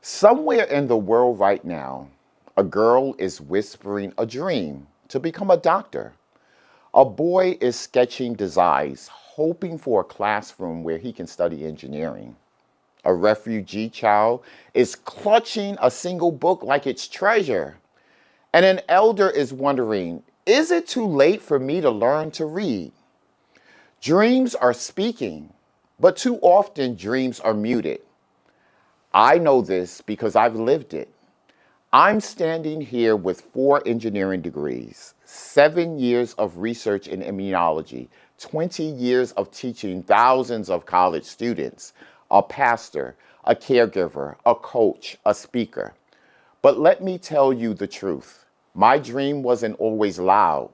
Somewhere in the world right now, a girl is whispering a dream to become a doctor. A boy is sketching designs, hoping for a classroom where he can study engineering. A refugee child is clutching a single book like it's treasure. And an elder is wondering, is it too late for me to learn to read? Dreams are speaking, but too often dreams are muted. I know this because I've lived it. I'm standing here with 4 engineering degrees, 7 years of research in immunology, 20 years of teaching thousands of college students, a pastor, a caregiver, a coach, a speaker. But let me tell you the truth. My dream wasn't always loud.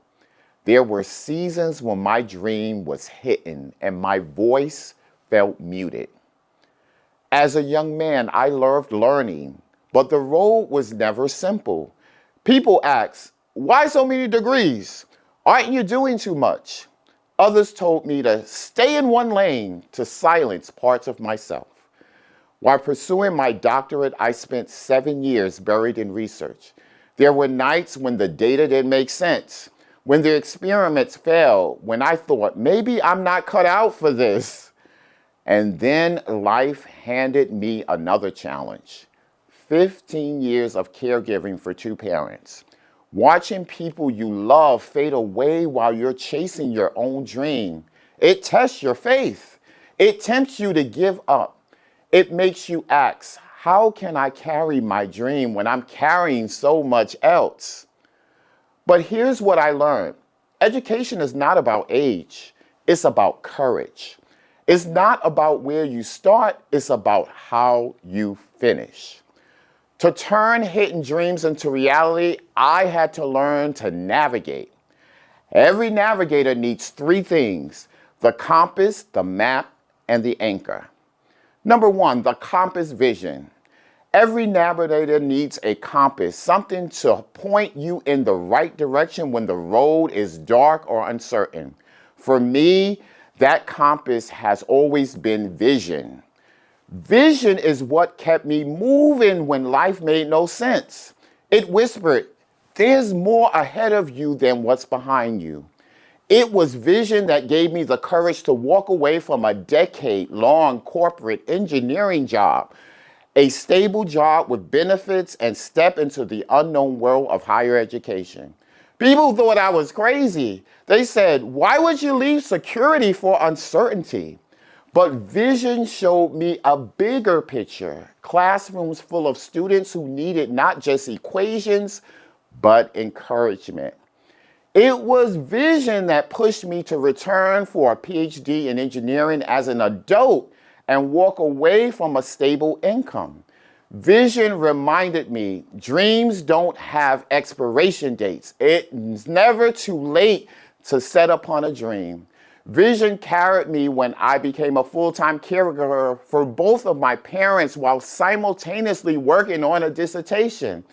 There were seasons when my dream was hidden and my voice felt muted. As a young man, I loved learning, but the road was never simple. People asked, why so many degrees? Aren't you doing too much? Others told me to stay in one lane to silence parts of myself. While pursuing my doctorate, I spent 7 years buried in research. There were nights when the data didn't make sense, when the experiments failed, when I thought, maybe I'm not cut out for this. And then life handed me another challenge. 15 years of caregiving for 2 parents. Watching people you love fade away while you're chasing your own dream. It tests your faith. It tempts you to give up. It makes you ask, how can I carry my dream when I'm carrying so much else? But here's what I learned. Education is not about age. It's about courage. It's not about where you start, it's about how you finish. To turn hidden dreams into reality, I had to learn to navigate. Every navigator needs 3 things: the compass, the map, and the anchor. Number 1, the compass vision. Every navigator needs a compass, something to point you in the right direction when the road is dark or uncertain. For me, that compass has always been vision. Vision is what kept me moving when life made no sense. It whispered, there's more ahead of you than what's behind you. It was vision that gave me the courage to walk away from a decade-long corporate engineering job, a stable job with benefits, and step into the unknown world of higher education. People thought I was crazy. They said, why would you leave security for uncertainty? But vision showed me a bigger picture. Classrooms full of students who needed not just equations, but encouragement. It was vision that pushed me to return for a PhD in engineering as an adult and walk away from a stable income. Vision reminded me, dreams don't have expiration dates. It's never too late to set upon a dream. Vision carried me when I became a full-time caregiver for both of my parents while simultaneously working on a dissertation.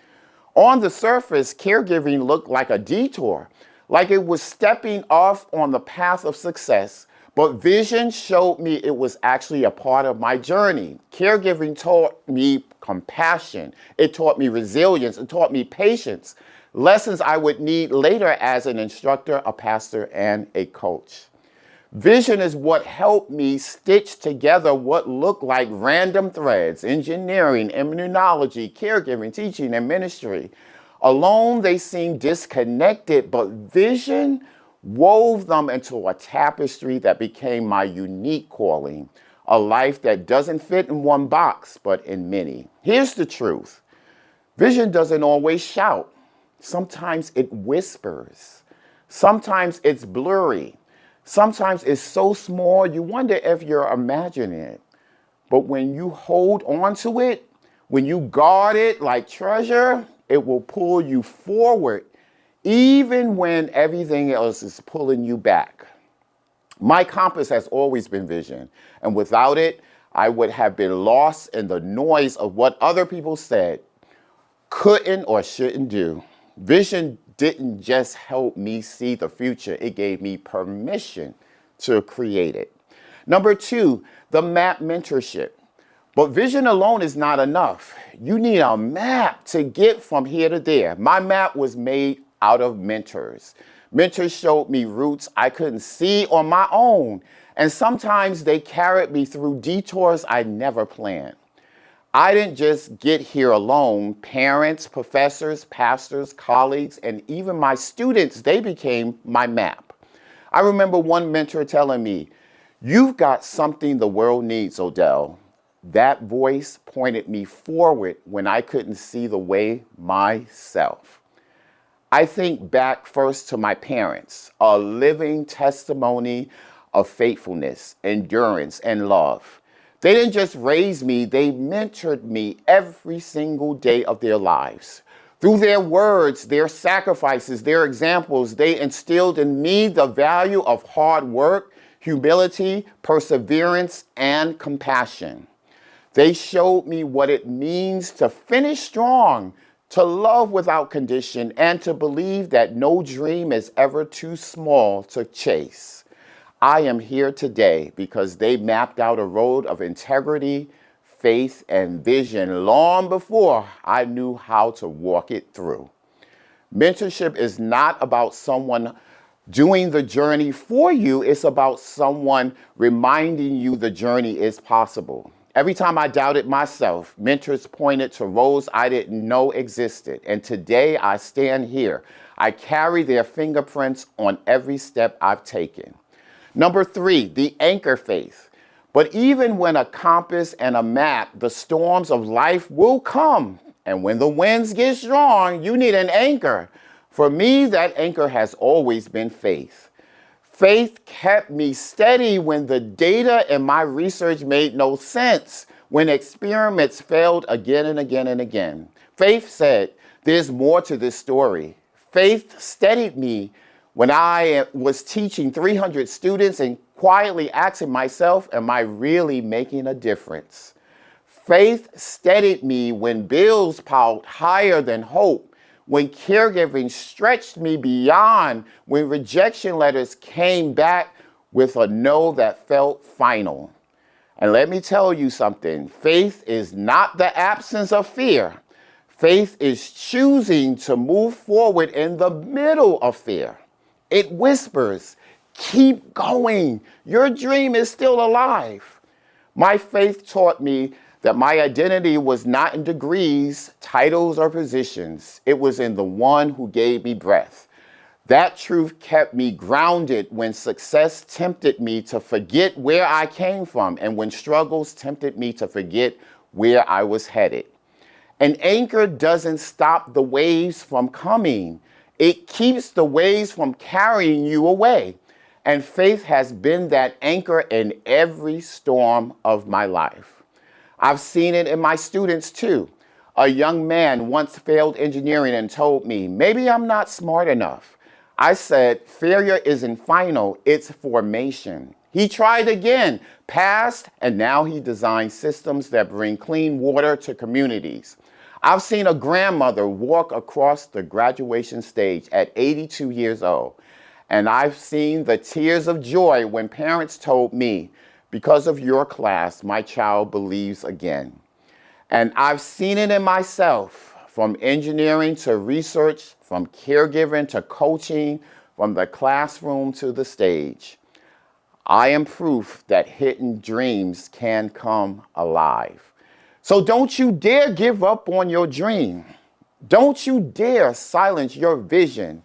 On the surface, caregiving looked like a detour, like it was stepping off on the path of success. But vision showed me it was actually a part of my journey. Caregiving taught me compassion. It taught me resilience. It taught me patience. Lessons I would need later as an instructor, a pastor, and a coach. Vision is what helped me stitch together what looked like random threads: engineering, immunology, caregiving, teaching, and ministry. Alone, they seemed disconnected, but vision wove them into a tapestry that became my unique calling, a life that doesn't fit in one box, but in many. Here's the truth. Vision doesn't always shout. Sometimes it whispers. Sometimes it's blurry. Sometimes it's so small you wonder if you're imagining it. But when you hold on to it, when you guard it like treasure, it will pull you forward even when everything else is pulling you back. My compass has always been vision, and without it, I would have been lost in the noise of what other people said, couldn't or shouldn't do. Vision didn't just help me see the future, it gave me permission to create it. Number 2, the MAP mentorship. But vision alone is not enough. You need a map to get from here to there. My map was made out of mentors. Mentors showed me routes I couldn't see on my own, and sometimes they carried me through detours I never planned. I didn't just get here alone. Parents, professors, pastors, colleagues, and even my students, they became my map. I remember one mentor telling me, "You've got something the world needs, Odell." That voice pointed me forward when I couldn't see the way myself. I think back first to my parents, a living testimony of faithfulness, endurance, and love. They didn't just raise me, they mentored me every single day of their lives. Through their words, their sacrifices, their examples, they instilled in me the value of hard work, humility, perseverance, and compassion. They showed me what it means to finish strong, to love without condition, and to believe that no dream is ever too small to chase. I am here today because they mapped out a road of integrity, faith, and vision long before I knew how to walk it through. Mentorship is not about someone doing the journey for you. It's about someone reminding you the journey is possible. Every time I doubted myself, mentors pointed to roads I didn't know existed. And today I stand here. I carry their fingerprints on every step I've taken. Number 3, the anchor faith. But even when a compass and a map, the storms of life will come. And when the winds get strong, you need an anchor. For me, that anchor has always been faith. Faith kept me steady when the data in my research made no sense, when experiments failed again and again and again. Faith said, "There's more to this story." Faith steadied me when I was teaching 300 students and quietly asking myself, am I really making a difference? Faith steadied me when bills piled higher than hope, when caregiving stretched me beyond, when rejection letters came back with a no that felt final. And let me tell you something, faith is not the absence of fear. Faith is choosing to move forward in the middle of fear. It whispers, keep going. Your dream is still alive. My faith taught me that my identity was not in degrees, titles, or positions. It was in the one who gave me breath. That truth kept me grounded when success tempted me to forget where I came from and when struggles tempted me to forget where I was headed. An anchor doesn't stop the waves from coming. It keeps the waves from carrying you away. And faith has been that anchor in every storm of my life. I've seen it in my students too. A young man once failed engineering and told me, maybe I'm not smart enough. I said, failure isn't final, it's formation. He tried again, passed, and now he designs systems that bring clean water to communities. I've seen a grandmother walk across the graduation stage at 82 years old. And I've seen the tears of joy when parents told me, because of your class, my child believes again. And I've seen it in myself, from engineering to research, from caregiving to coaching, from the classroom to the stage. I am proof that hidden dreams can come alive. So don't you dare give up on your dream. Don't you dare silence your vision.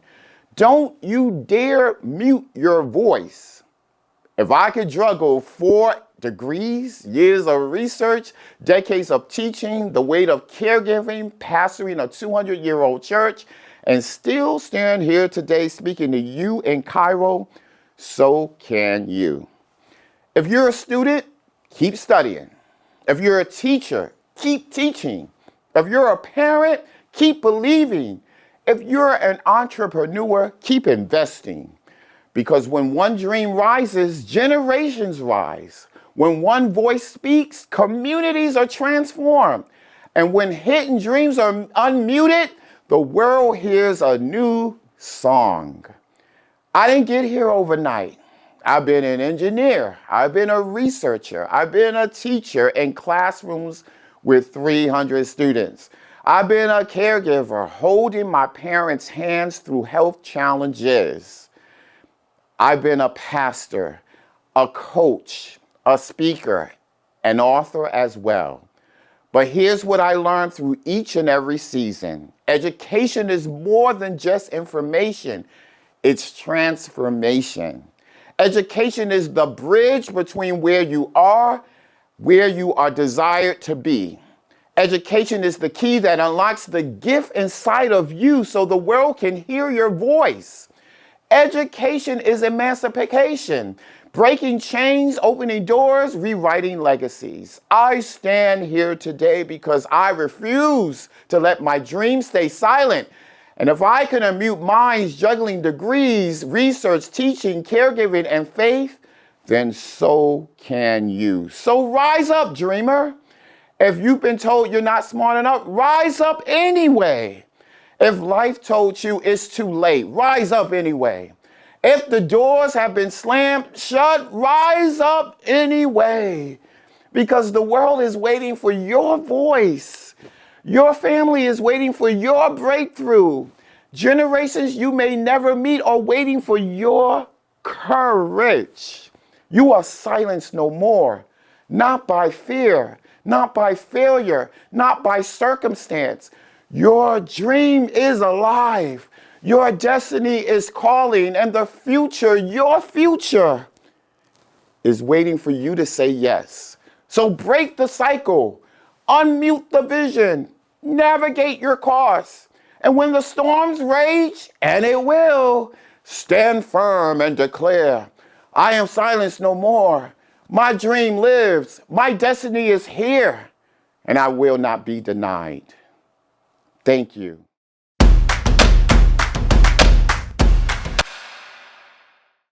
Don't you dare mute your voice. If I could juggle 4 degrees, years of research, decades of teaching, the weight of caregiving, pastoring a 200-year-old church, and still stand here today speaking to you in Cairo, so can you. If you're a student, keep studying. If you're a teacher, keep teaching. If you're a parent, keep believing. If you're an entrepreneur, keep investing. Because when one dream rises, generations rise. When one voice speaks, communities are transformed. And when hidden dreams are unmuted, the world hears a new song. I didn't get here overnight. I've been an engineer. I've been a researcher. I've been a teacher in classrooms with 300 students. I've been a caregiver, holding my parents' hands through health challenges. I've been a pastor, a coach, a speaker, an author as well. But here's what I learned through each and every season. Education is more than just information. It's transformation. Education is the bridge between where you are desired to be. Education is the key that unlocks the gift inside of you so the world can hear your voice. Education is emancipation, breaking chains, opening doors, rewriting legacies. I stand here today because I refuse to let my dreams stay silent. And if I can unmute minds juggling degrees, research, teaching, caregiving, and faith, then so can you. So rise up, dreamer. If you've been told you're not smart enough, rise up anyway. If life told you it's too late, rise up anyway. If the doors have been slammed shut, rise up anyway. Because the world is waiting for your voice. Your family is waiting for your breakthrough. Generations you may never meet are waiting for your courage. You are silenced no more, not by fear, not by failure, not by circumstance. Your dream is alive. Your destiny is calling, and the future, your future, is waiting for you to say yes. So break the cycle, unmute the vision, navigate your course. And when the storms rage, and it will, stand firm and declare, I am silenced no more. My dream lives. My destiny is here, and I will not be denied. Thank you.